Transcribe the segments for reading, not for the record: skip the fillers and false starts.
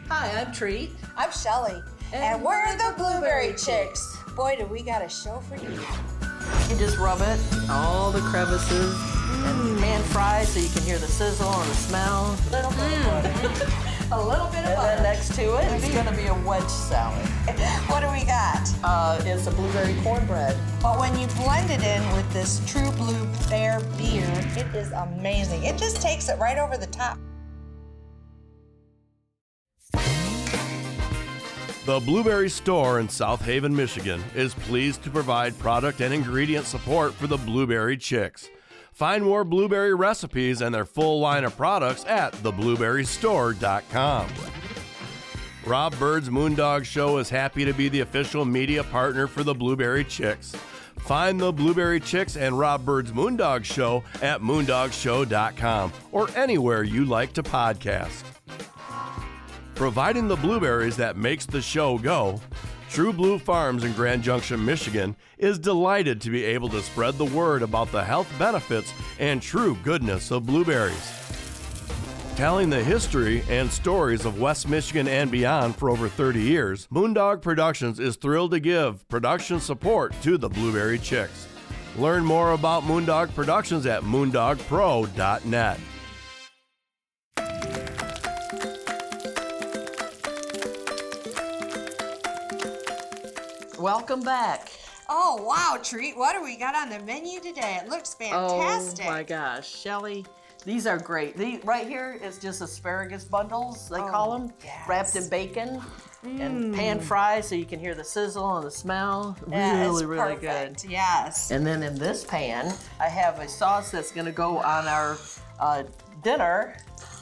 Hi, I'm Treat. I'm Shelly. And we're the Blueberry Chicks. Boy, do we got a show for you. You just rub it, all the crevices, and pan fry so you can hear the sizzle and the smell. A little bit of butter. A little bit of butter. And then next to it, it's going to be a wedge salad. What do we got? It's a blueberry cornbread. But when you blend it in with this True Blue Bear beer, it is amazing. It just takes it right over the top. The Blueberry Store in South Haven, Michigan is pleased to provide product and ingredient support for the Blueberry Chicks. Find more blueberry recipes and their full line of products at theblueberrystore.com. Rob Bird's Moondog Show is happy to be the official media partner for the Blueberry Chicks. Find the Blueberry Chicks and Rob Bird's Moondog Show at moondogshow.com or anywhere you like to podcast. Providing the blueberries that makes the show go, True Blue Farms in Grand Junction, Michigan is delighted to be able to spread the word about the health benefits and true goodness of blueberries. Telling the history and stories of West Michigan and beyond for over 30 years, Moondog Productions is thrilled to give production support to the Blueberry Chicks. Learn more about Moondog Productions at moondogpro.net. Welcome back. Oh, wow, Treat. What do we got on the menu today? It looks fantastic. Oh my gosh, Shelly. These are great. These right here is just asparagus bundles, they call them, wrapped in bacon and pan fry so you can hear the sizzle and the smell. Really, really good. Yes. And then in this pan, I have a sauce that's gonna go on our dinner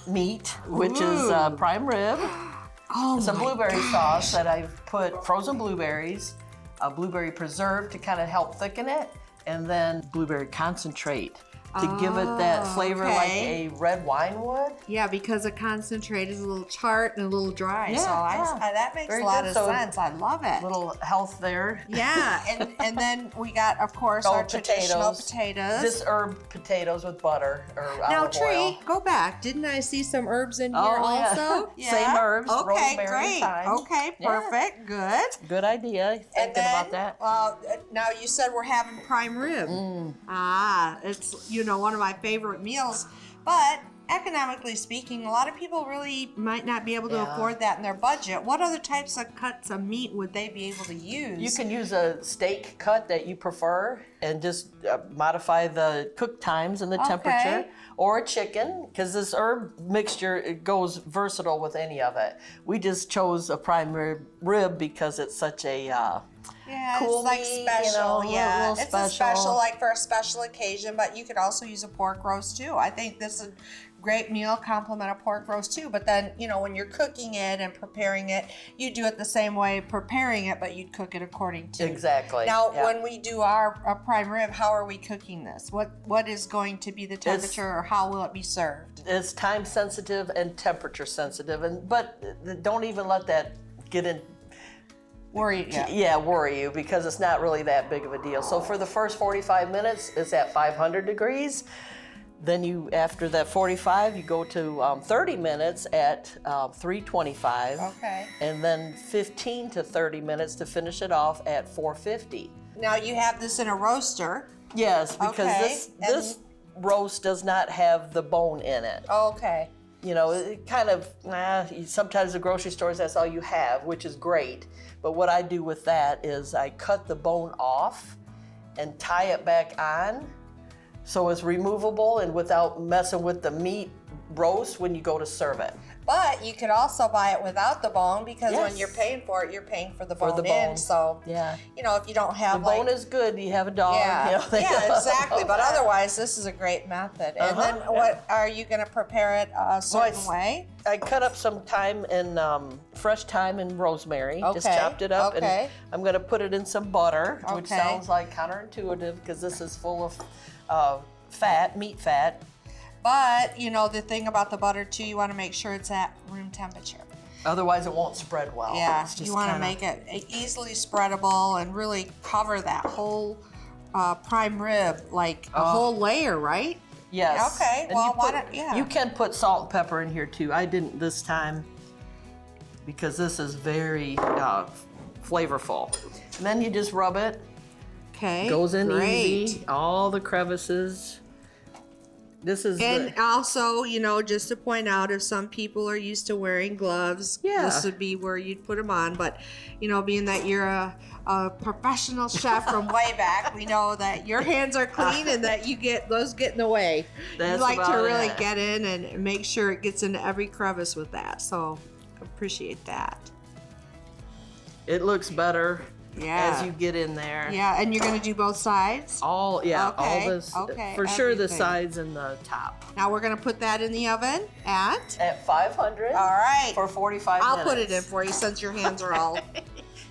meat, which is prime rib. Some blueberry sauce that I've put frozen blueberries, a blueberry preserve to kind of help thicken it, and then blueberry concentrate to give it that flavor like a red wine would. Yeah, because a concentrate is a little tart and a little dry. Yeah, so that makes very a lot good. of So sense. I love it. A little health there. Yeah, and then we got, of course, our traditional potatoes. Just herb potatoes with butter or now, olive oil. Tree, go back. Didn't I see some herbs in here Yeah. also? Same herbs, Okay, rosemary, great. thyme. Okay, perfect. Good. Good idea. Thinking about that. Now you said we're having prime rib. It's one of my favorite meals, but economically speaking, a lot of people really might not be able to afford that in their budget. What other types of cuts of meat would they be able to use? You can use a steak cut that you prefer and just modify the cook times and the temperature, or a chicken, because this herb mixture, it goes versatile with any of it. We just chose a prime rib because it's such a cool it's like meat, special. little It's special. a special, like for a special occasion, but you could also use a pork roast too. I think this is a great meal, complement a pork roast too. But then, when you're cooking it and preparing it, you do it the same way preparing it, but you'd cook it according to. Exactly. Now, when we do our prime rib, how are we cooking this? What is going to be the temperature, or how will it be served? It's time sensitive and temperature sensitive, but don't even let that get in. Worry Worry you, because it's not really that big of a deal. So for the first 45 minutes, it's at 500 degrees. Then after that 45, you go to 30 minutes at 325. Okay. And then 15 to 30 minutes to finish it off at 450. Now you have this in a roaster. Yes, because this roast does not have the bone in it. Okay. It kind of, sometimes the grocery stores, that's all you have, which is great. But what I do with that is I cut the bone off and tie it back on so it's removable and without messing with the meat roast when you go to serve it. But you could also buy it without the bone, because when you're paying for it, you're paying for the bone. So, if you don't have the bone is good, you have a dog. Exactly. But otherwise, this is a great method. And then what are you going to prepare it a certain way? I cut up some thyme and fresh thyme and rosemary. Just chopped it up, and I'm going to put it in some butter, which sounds like counterintuitive because this is full of meat fat. But, the thing about the butter, too, you want to make sure it's at room temperature. Otherwise, it won't spread well. Yeah, you want to make it easily spreadable and really cover that whole prime rib, like a whole layer, right? Yes. Okay, and you can put salt and pepper in here, too. I didn't this time. because this is very flavorful. And then you just rub it. Okay. Goes in great. easy. All the crevices. This is And also, you know, just to point out, if some people are used to wearing gloves, this would be where you'd put them on. But, you know, being that you're a professional chef from way back, we know that your hands are clean and that you get in the way. You like to really get in and make sure it gets into every crevice with that. So, appreciate that. It looks better. As you get in there. Yeah, and you're gonna do both sides? All this. Okay, for sure the everything. sides and the top. Now we're gonna put that in the oven at 500. All right. For 45 I'll minutes. put it in for you since your hands are all.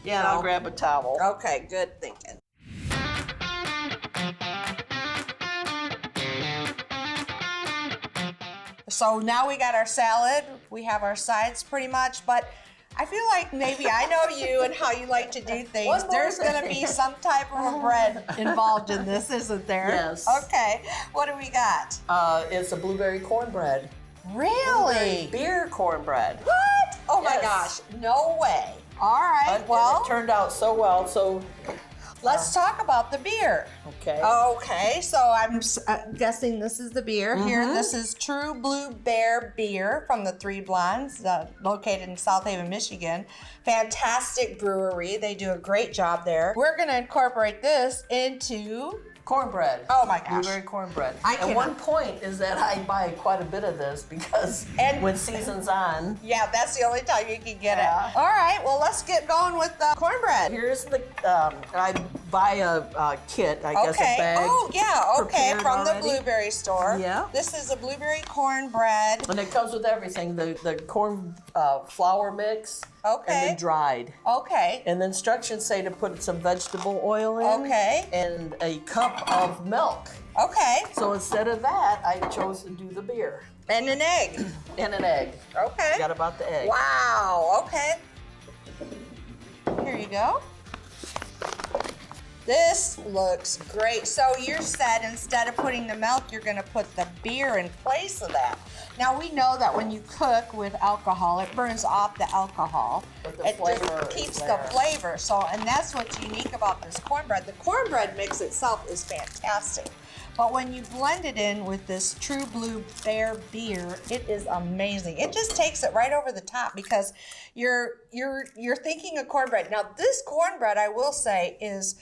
Yeah, and I'll grab a towel. Okay, good thinking. So now we got our salad. We have our sides pretty much, but I feel like maybe I know you and how you like to do things. There's going to be some type of a bread involved in this, isn't there? Yes. Okay. What do we got? It's a blueberry cornbread. Really? Blueberry beer cornbread. What? Oh my Yes. gosh. No way. All right. And Well, it turned out so well. So let's talk about the beer. okay. Okay, so I'm guessing this is the beer here. This is True Blue Bear beer from the Three Blondes, located in South Haven, Michigan. Fantastic brewery. They do a great job there. We're going to incorporate this into Cornbread. Oh my gosh. Blueberry cornbread. I And cannot- one point is that I buy quite a bit of this because And- when season's on, Yeah, that's the only time you can get Yeah. it. All right, well, let's get going with the cornbread. here's the, I buy a kit, I guess a bag. Oh, yeah, okay, prepared from the already. blueberry store. Yeah. This is a blueberry cornbread. And it comes with everything, the corn flour mix, Okay. and then dried. Okay. And the instructions say to put some vegetable oil in. Okay. And a cup of milk. Okay. So instead of that, I chose to do the beer. And an egg. And an egg. Okay. Forgot about the egg. Wow. Okay. Here you go. This looks great. So you said instead of putting the milk, you're going to put the beer in place of that. Now we know that when you cook with alcohol, it burns off the alcohol. But the It flavor just is keeps the there. flavor. So, and that's what's unique about this cornbread. The cornbread mix itself is fantastic. But when you blend it in with this True Blue Bear beer, it is amazing. It just takes it right over the top because you're thinking of cornbread. Now this cornbread, I will say, is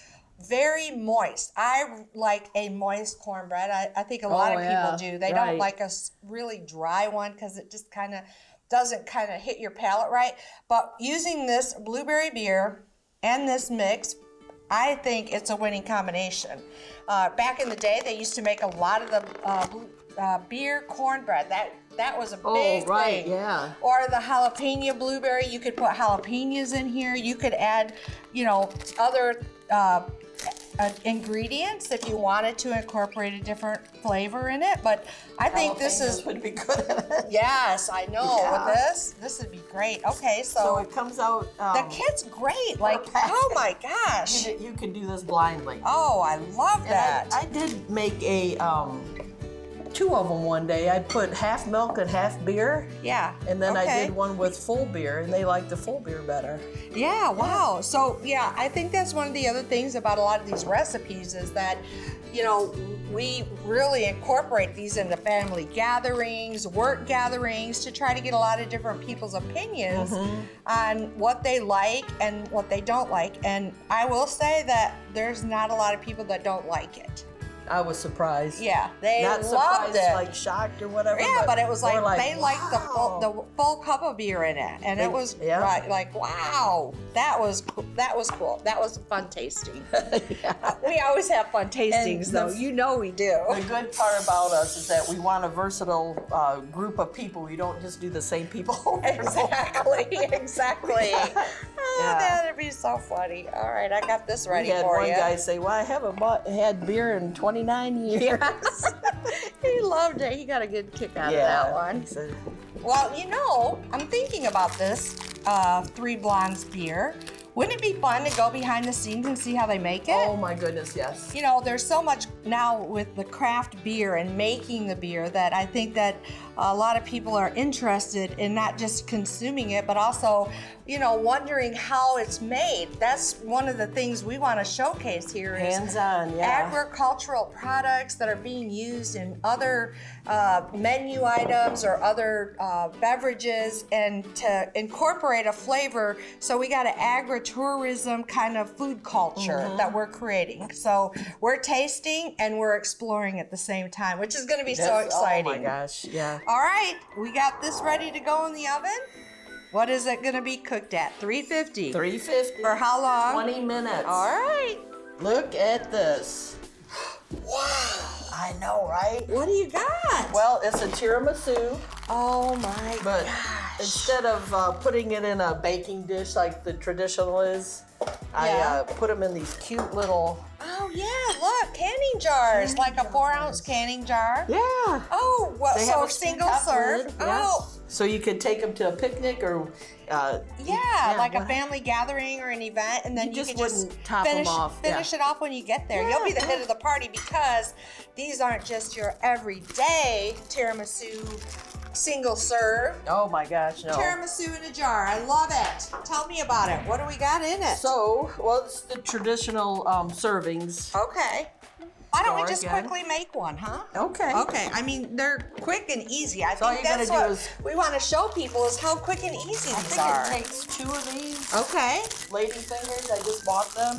very moist. I like a moist cornbread. I think a lot of people do. They don't like a really dry one because it just kind of doesn't kind of hit your palate right. But using this blueberry beer and this mix, I think it's a winning combination. Back in the day, they used to make a lot of the beer cornbread. That was a big thing. Yeah. Or the jalapeno blueberry. You could put jalapenos in here. You could add, other ingredients if you wanted to incorporate a different flavor in it. But I think this is would be good in it. yes, I know. Yeah. With this would be great. Okay, So so it comes out. the kit's great. Like, oh my gosh. You can do this blindly. Oh, I love And that. I did make a two of them one day. I put half milk and half beer, Yeah. and then I okay. did one with full beer, and they liked the full beer better. Yeah, wow. So, yeah, I think that's one of the other things about a lot of these recipes is that, we really incorporate these into family gatherings, work gatherings to try to get a lot of different people's opinions on what they like and what they don't like. And I will say that there's not a lot of people that don't like it. I was surprised. Yeah, they Not loved surprised, it. like shocked or whatever. Yeah, but it was like, more they liked wow. the full cup of beer in it, and it was like wow, that was cool. That was fun tasting. Yeah. We always have fun tastings, And though. the- We do. The good part about us is that we want a versatile group of people. We don't just do the same people over and over. Exactly. Oh, Yeah. that'd be so funny. All right, I got this ready We had for one you. guy say, "Well, I haven't had beer in 29 years." Yes. He loved it. He got a good kick out of that one. He said, Well, I'm thinking about this Three Blondes beer. Wouldn't it be fun to go behind the scenes and see how they make it? "Oh my goodness, yes." There's so much now with the craft beer and making the beer that I think that a lot of people are interested in not just consuming it, but also, wondering how it's made. That's one of the things we want to showcase here is hands-on, agricultural products that are being used in other menu items or other beverages, and to incorporate a flavor. So we got an agritourism kind of food culture that we're creating. So we're tasting and we're exploring at the same time, which is going to be so exciting. Oh my gosh, yeah. All right, we got this ready to go in the oven. What is it going to be cooked at? 350. 350. For how long? 20 minutes. All right. Look at this. Wow. I know, right? What do you got? Well, it's a tiramisu, Oh my but gosh. instead of putting it in a baking dish like the traditional is, Yeah. I put them in these cute little. Oh yeah, look, canning jars, like a 4-ounce canning jar. Yeah. Oh, what? They have So a single top serve. lid, yeah. Oh, So you could take them to a picnic or. yeah, like a what- family gathering or an event, and then You you just can just wouldn't top 'em finish off, yeah. finish it off when you get there. You'll be the hit of the party because these aren't just your everyday tiramisu single serve. Oh my gosh, no. Tiramisu in a jar. I love it. Tell me about it. What do we got in it? So, well, it's the traditional servings. Okay. Why don't we Start just again. quickly make one, huh? Okay. Okay, I mean, they're quick and easy. I all think you gotta that's do what is- we want to show people is how quick and easy I these think are. it takes 2 of these. Okay. Lady fingers, I just bought them.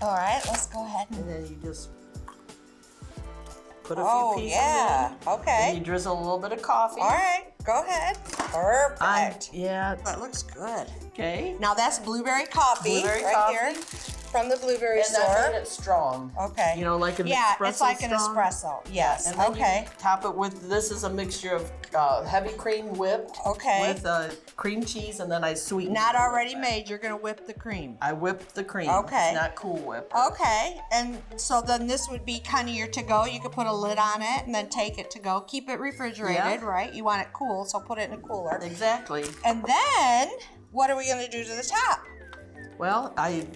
All right, let's go ahead and. And then you just put a Oh, few pieces yeah. in. Okay. And you drizzle a little bit of coffee. All right, go ahead. Perfect. Yeah. That looks good. Okay. Now that's blueberry coffee Blueberry right coffee. here from the blueberry And I store. made it strong. Okay. You know, like an Yeah, espresso it's like an strong. espresso. Yes. And then Okay. you top it with, this is a mixture of heavy cream whipped. Okay. With cream cheese, and then I sweeten Not it a little already bit. made. You're gonna whip the cream. I whipped the cream. Okay. It's not Cool Whip. Okay, and so then this would be kind of your to-go. You could put a lid on it and then take it to go. Keep it refrigerated, Yeah. right? You want it cool, so put it in a cooler. Exactly. And then, what are we gonna do to the top? Well, I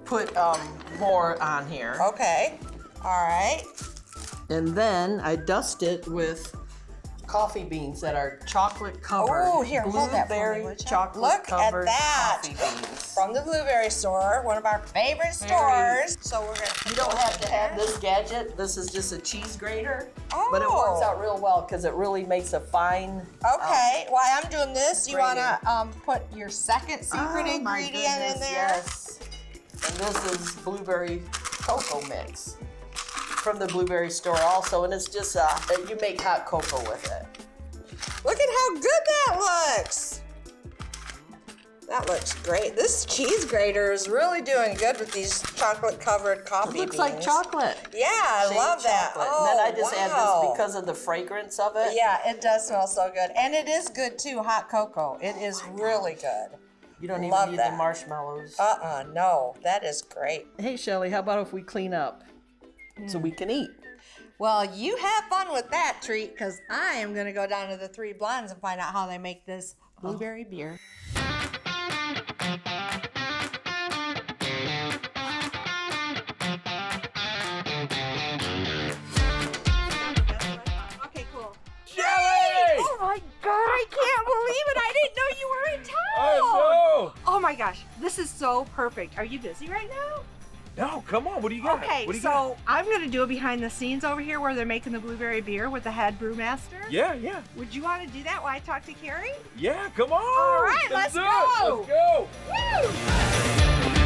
put more on here. Okay, all right. And then I dust it with coffee beans that are chocolate covered. Oh, here, hold that for me, Blueberry would you? chocolate Look at covered that. coffee beans. From the blueberry store, one of our favorite stores. So we're gonna. You don't have to have this gadget. This is just a cheese grater. Oh. But it works out real well because it really makes a fine. Okay, while I'm doing this, you grating. wanna put your second secret Oh, my ingredient in goodness, there? Yes. And this is blueberry cocoa mix from the blueberry store also, and it's just you make hot cocoa with it. Look at how good that looks. That looks great. This cheese grater is really doing good with these chocolate-covered coffee It looks beans. like chocolate. Yeah, I Shaved love that. chocolate. Oh, And then I just add wow. this because of the fragrance of it. Yeah, it does smell so good. And it is good too, hot cocoa. It is really good. You don't even Love need that. the marshmallows. No, that is great. Hey, Shelly, how about if we clean up so we can eat? Well, you have fun with that treat, because I am going to go down to the Three Blondes and find out how they make this blueberry beer. Okay, cool. Shelly! Oh my God, I can't believe it. I didn't know you were in town. Oh Oh my gosh, this is so perfect. Are you busy right now? no! No, come on. What do you got? Okay, What do you so I'm going to do a behind the scenes over here where they're making the blueberry beer with the head brewmaster. got? Yeah. Would you want to do that while I talk to Carrie? Yeah, come on. All right, let's do it. go. Let's go. Woo!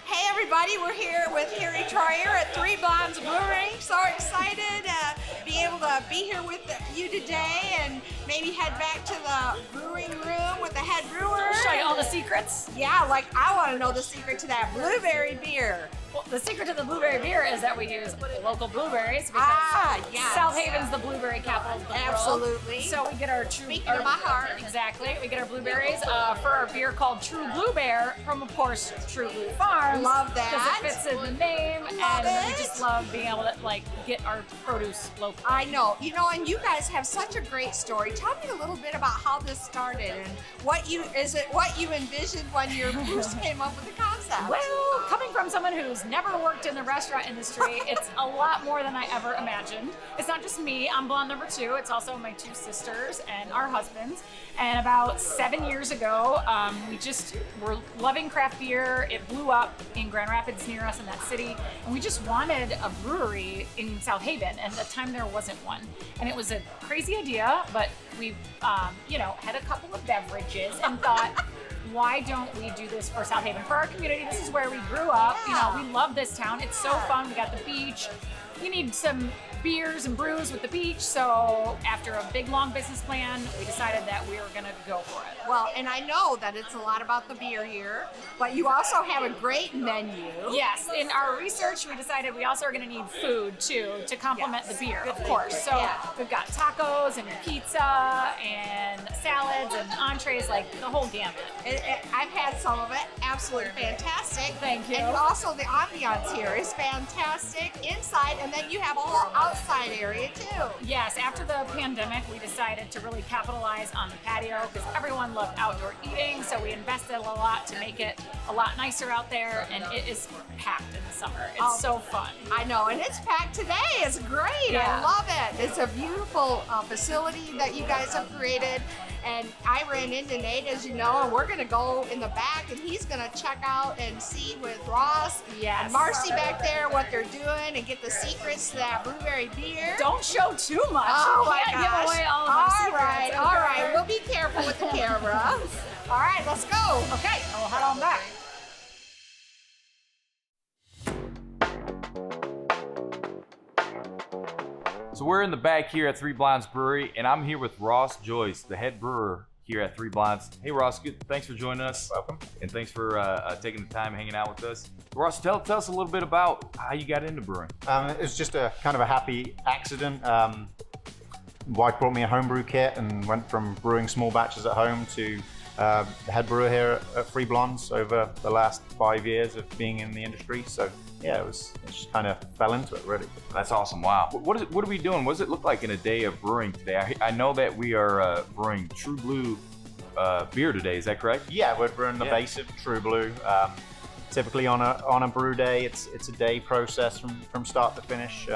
Hey everybody, we're here with Carrie Troyer at Three Blondes Brewing. So excited to be able to be here with you today and maybe head back to the brewing room with the head brewer. Show you all the secrets. Yeah, like I want to know the secret to that blueberry beer. Well, the secret to the blueberry beer is that we use local blueberries because yes. South Haven's the blueberry capital of the world. Absolutely. So we get our Speaking of my heart. Exactly. We get our blueberries for our beer called True Blue Bear from, of course, True Blue Farms. Love that. Because it fits in the name, Love and we it. just love being able to get our produce local. I know. And you guys have such a great story. Tell me a little bit about how this started and what you envisioned when you first came up with the concept. Well, coming from someone who's never worked in the restaurant industry, it's a lot more than I ever imagined. It's not just me, I'm blonde number 2. It's also my 2 sisters and our husbands. And about 7 years ago, we just were loving craft beer. It blew up in Grand Rapids near us in that city. And we just wanted a brewery in South Haven. And at the time there wasn't one. And it was a crazy idea, but we, had a couple of beverages and thought, why don't we do this for South Haven? For our community, this is where we grew up. Yeah. We love this town. It's so fun. We got the beach. You need some beers and brews with the beach. So after a big, long business plan, we decided that we were going to go for it. Well, and I know that it's a lot about the beer here, but you also have a great menu. Yes, in our research, we decided we also are going to need food too to complement the beer, of course. So we've got tacos and pizza and salads and entrees, like the whole gamut. I've had some of it. Absolutely fantastic. Thank you. And also the ambiance here is fantastic inside, and then you have a whole outside area too. Yes, after the pandemic, we decided to really capitalize on the patio because everyone loved outdoor eating, so we invested a lot to make it a lot nicer out there, and it is packed in the summer. It's so fun. I know, and it's packed today. It's great. Yeah. I love it. It's a beautiful facility that you guys have created. And I ran into Nate, as you know, and we're going to go in the back, and he's going to check out and see with Ross and Marcy back there what they're doing and get the secrets to that blueberry beer. Don't show too much. Oh, You my can't gosh. give away all of our secrets. All right. We'll be careful with the camera. All right, let's go. Okay, I'll head on back. So we're in the back here at Three Blondes Brewery, and I'm here with Ross Joyce, the head brewer here at Three Blondes. Hey Ross, thanks for joining us. Welcome. And thanks for taking the time hanging out with us. Ross, tell us a little bit about how you got into brewing. It was just a kind of a happy accident. Wife brought me a homebrew kit and went from brewing small batches at home to the head brewer here at Three Blondes over the last 5 years of being in the industry. So yeah, it just kind of fell into it, really. That's awesome. Wow. What are we doing? What does it look like in a day of brewing today? I know that we are brewing True Blue beer today. Is that correct? Yeah, we're brewing the base of True Blue. Typically on a brew day, it's a day process from start to finish.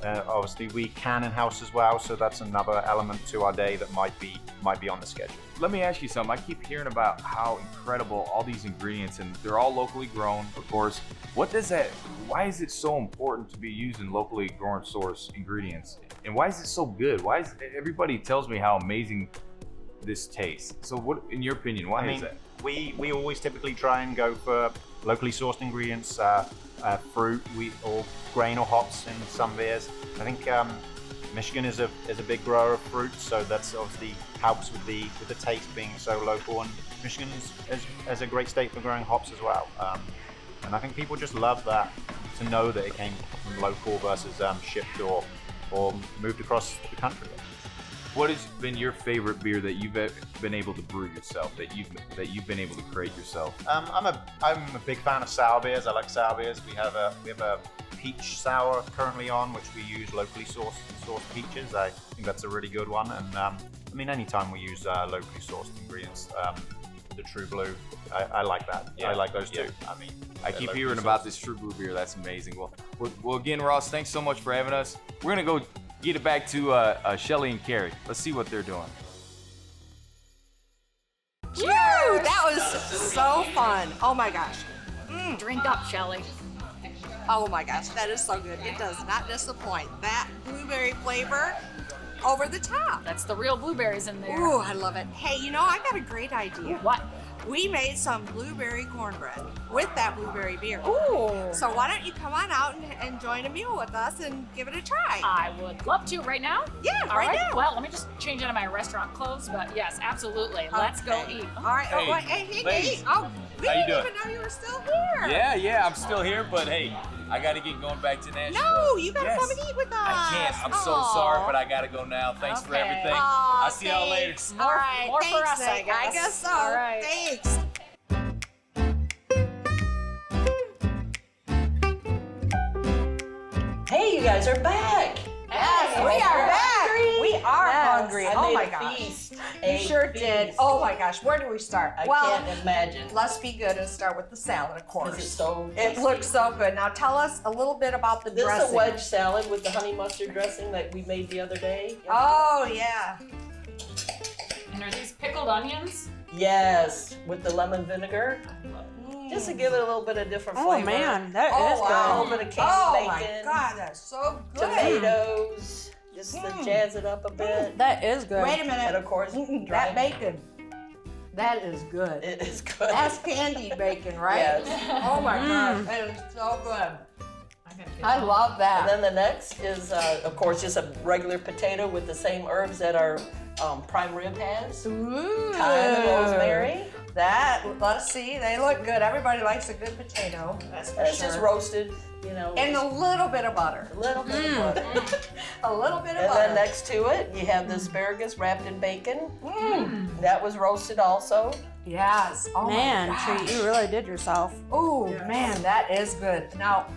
Obviously, we can in-house as well, so that's another element to our day that might be on the schedule. Let me ask you something. I keep hearing about how incredible all these ingredients, and they're all locally grown, of course. Why is it so important to be using locally grown source ingredients? And why is it so good? Everybody tells me how amazing this tastes. So what, in your opinion, why is that? We always typically try and go for locally sourced ingredients, fruit, wheat, or grain or hops in some beers. I think Michigan is a big grower of fruit, so that's obviously helps with the taste being so local. And Michigan is a great state for growing hops as well. And I think people just love that, to know that it came from local versus shipped or moved across the country. What has been your favorite beer that you've been able to brew yourself, that you've been able to create yourself? I'm a big fan of sour beers. I like sour beers. We have a peach sour currently on, which we use locally sourced peaches. I think that's a really good one. And anytime we use locally sourced ingredients, the True Blue, I like that. Yeah. I like those too. I keep hearing about this True Blue beer. That's amazing. Well, again, Ross, thanks so much for having us. We're gonna go get it back to Shelly and Carrie. Let's see what they're doing. Woo! That was so fun. Oh my gosh. Drink up, Shelly. Oh my gosh, that is so good. It does not disappoint. That blueberry flavor, over the top. That's the real blueberries in there. Ooh, I love it. Hey, I got a great idea. What? We made some blueberry cornbread with that blueberry beer. Ooh. So why don't you come on out and join a meal with us and give it a try? I would love to right now. Yeah, All right right. now. Well, let me just change out of my restaurant clothes, but yes, absolutely. Let's go eat. All right. Hey, Hey, ladies. Nate. Oh, We How you didn't doing? even know you were still here. Yeah, I'm still here, but hey, I gotta get going back to Nashville. No, you gotta Yes. come and eat with us. I can't. I'm so sorry, but I gotta go now. Thanks for Okay. everything. Aw, I'll see y'all later. thanks. All right, more for thanks, us, I Nick. guess. I guess so. All right. Thanks. Hey, you guys are back. Yes, we are back. We are hungry. I Oh made my a gosh. feast. You A sure feast. did. Oh my gosh, where do we start? I well, can't imagine. let's be good and start with the salad, of course. This is so It tasty. looks so good. Now tell us a little bit about the This is dressing. a wedge salad with the honey mustard dressing that we made the other day. Oh yeah. And are these pickled onions? Yes, with the lemon vinegar. Just to give it a little bit of different flavor. that Oh, wow. A little bit of candy Oh my bacon. God, that's so good. Tomatoes, just to jazz it up a bit. That is good. Wait a And minute. of course, That dried bacon. That is good. It is good. That's candied bacon, right? Yes. Oh my gosh, that is so good. I love And that. then the next is, of course, just a regular potato with the same herbs that our prime rib has. Ooh. Thyme and rosemary. That, let's see, they look good. Everybody likes a good potato. That's for And it's sure. just roasted, you know. And a little bit of butter. a little bit of butter. A little bit of And butter. then next to it, you have the asparagus wrapped in bacon. That was roasted also. Yes. Oh Man, my gosh. Treat, you really did yourself. Ooh, man, that is good. Now,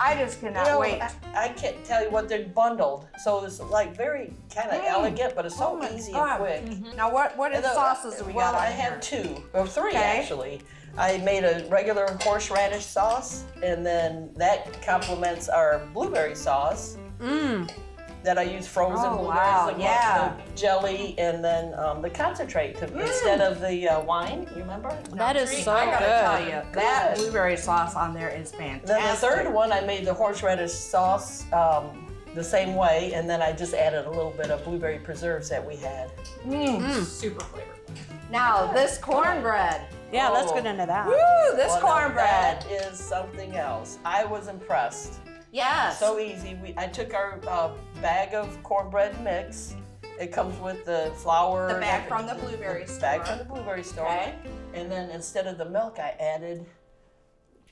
I just cannot You know, wait. I can't tell you what they're bundled. So it's like very kind of elegant, but it's so Oh my easy God. and quick. Now, what And the- sauces do we well, got on I have here? two, or three Okay. actually. I made a regular horseradish sauce, and then that complements our blueberry sauce that I use frozen Oh, blueberries, wow, the, yeah. the jelly, and then the concentrate instead of the wine. You remember? That is so I gotta good. tell you, that Good. blueberry sauce on there is fantastic. Then the third one, I made the horseradish sauce the same way, and then I just added a little bit of blueberry preserves that we had. Super flavorful. Now, this cornbread. Yeah, let's Oh. get into that. Woo, this Well, now cornbread. that is something else. I was impressed. Yes. So easy. I took our bag of cornbread mix. It comes with the flour. The and bag everything. from the blueberry The bag store. from the blueberry store. Okay. And then instead of the milk, I added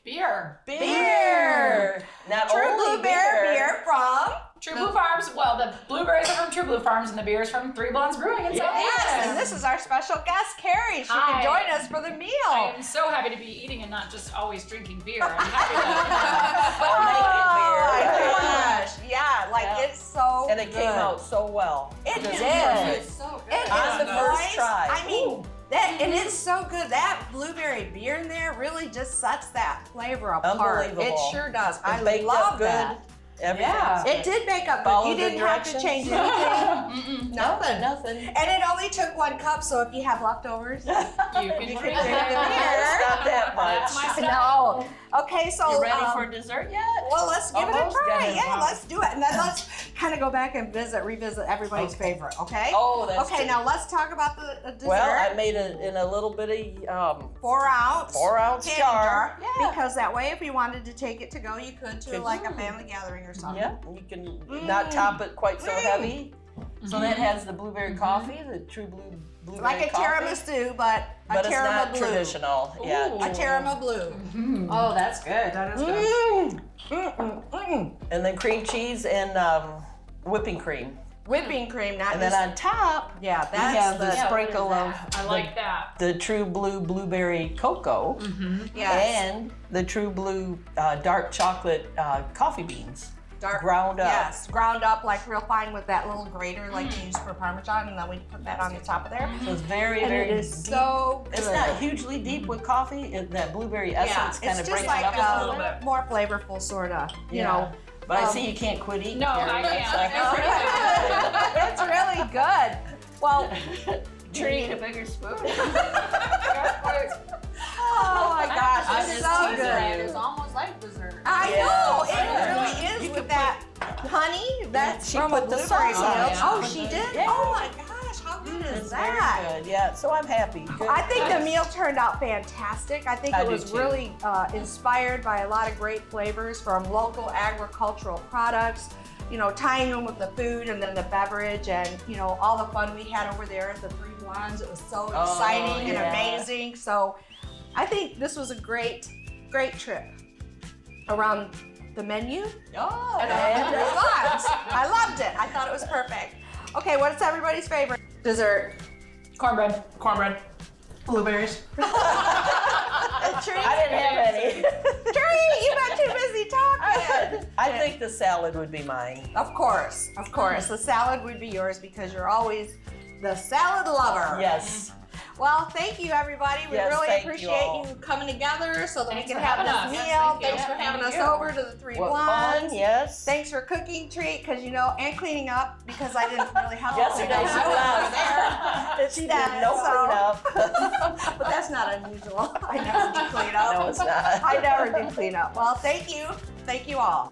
Beer. beer. Not True only blueberry beer from. True Blue Farms. Well, the blueberries are from True Blue Farms, and the beer is from Three Blondes Brewing in South Yes, Haven. and this is our special guest, Carrie. She Hi. can join us for the meal. I am so happy to be eating and not just always drinking beer. I'm happy Oh my beer. gosh. Yeah, like Yeah. it's so And it came good. out so well. It Just did. perfect. so good. It On is the first nice. try. I mean, Ooh. that and it's so good. That blueberry beer in there really just sets that flavor apart. It Unbelievable. sure does. It I baked love up good. that. Everything. Yeah, it did bake up good. Follow You the didn't have to directions. change anything. Nothing. Nothing. And it only took 1 cup, so if you have leftovers, You can you drink can the drink the beer. beer. It's not that That's much. my style. No. Okay, so You ready for dessert yet? well, let's give it a Almost try. got it. Yeah, let's do it, and then let's kind of go back and revisit everybody's favorite. Okay. Oh, that's okay. good. Now let's talk about the dessert. Well, I made it in a little bitty 4 ounce. 4 ounce candy jar. Yeah. Because that way, if you wanted to take it to go, you could to like a family gathering or something. Yeah, you can not top it quite so heavy. So that has the blueberry coffee, the true blueberry Like a coffee. tiramisu, but a But it's tiramisu not blue. traditional. Yeah. A tiramisu blue. Oh, that's good. That is good. And then cream cheese and whipping cream. Whipping cream, not And then just. on top, Yeah, we that's have the the. sprinkle of I like that. the True Blue blueberry cocoa Yes. and the True Blue dark chocolate coffee beans. Dark, ground up. Yes, ground up like real fine with that little grater like you use for Parmesan, and then we put that on the top of there. So it's very, And very it is deep. so good. It's not hugely deep with coffee. That blueberry essence kind it's of just brings like it up a a little bit. more flavorful sort of, you know. But I see you can't quit eating. No, Carrie. I That's can't. like- It's really good. Well, Do you need a bigger spoon? oh my gosh, I'm it's just so teasing good. you. It's almost like dessert. I Yeah. know, it really is with that honey. That's She from put a the blueberry sauce on milk. it. Oh, she did? Yeah. Oh my gosh, how good is It's that? very good. Yeah. So I'm happy. Good. I think the meal turned out fantastic. I think I it do was too. really inspired by a lot of great flavors from local agricultural products, you know, tying them with the food and then the beverage and, you know, all the fun we had over there at the Three Blondes. It was so exciting and yeah. amazing. So I think this was a great trip around the menu. Oh, And Three Blondes. I loved it. I thought it was perfect. Okay, what's everybody's favorite dessert? Cornbread. Blueberries. I didn't have any. Tree, you got too busy talking. I think the salad would be mine. Of course. The salad would be yours because you're always the salad lover. Yes. Well, thank you, everybody. We Yes, really thank you appreciate all. you coming together so that Thanks we can for have having this us. meal. Yes, thank you. Thanks for Yeah, having thank us you. over to the Three What Blondes. fun, yes. Thanks for cooking, Treat, because and cleaning up because I didn't really help. Yesterday I she was was. She did no cleanup. But that's not unusual. I never do clean up. No, it's not. I never do clean up. Well, thank you. Thank you all.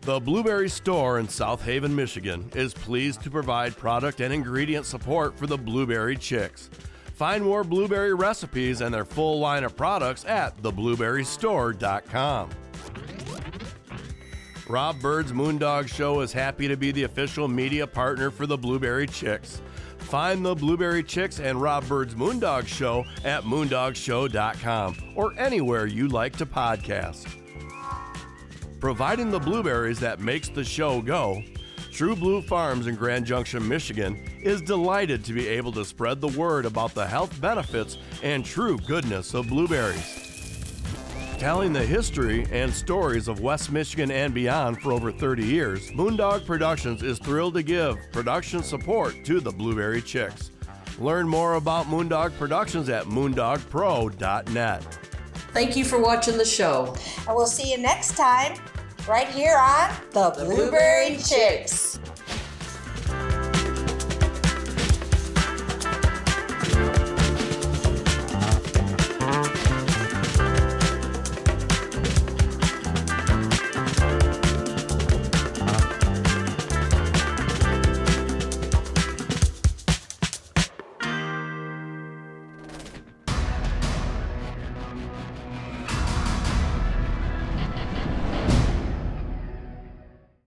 The Blueberry Store in South Haven, Michigan is pleased to provide product and ingredient support for the Blueberry Chicks. Find more blueberry recipes and their full line of products at theblueberrystore.com. Rob Bird's Moondog Show is happy to be the official media partner for the Blueberry Chicks. Find the Blueberry Chicks and Rob Bird's Moondog Show at moondogshow.com or anywhere you like to podcast. Providing the blueberries that makes the show go, True Blue Farms in Grand Junction, Michigan is delighted to be able to spread the word about the health benefits and true goodness of blueberries. Telling the history and stories of West Michigan and beyond for over 30 years, Moondog Productions is thrilled to give production support to the Blueberry Chicks. Learn more about Moondog Productions at moondogpro.net. Thank you for watching the show. And we'll see you next time right here on The Blueberry Chicks.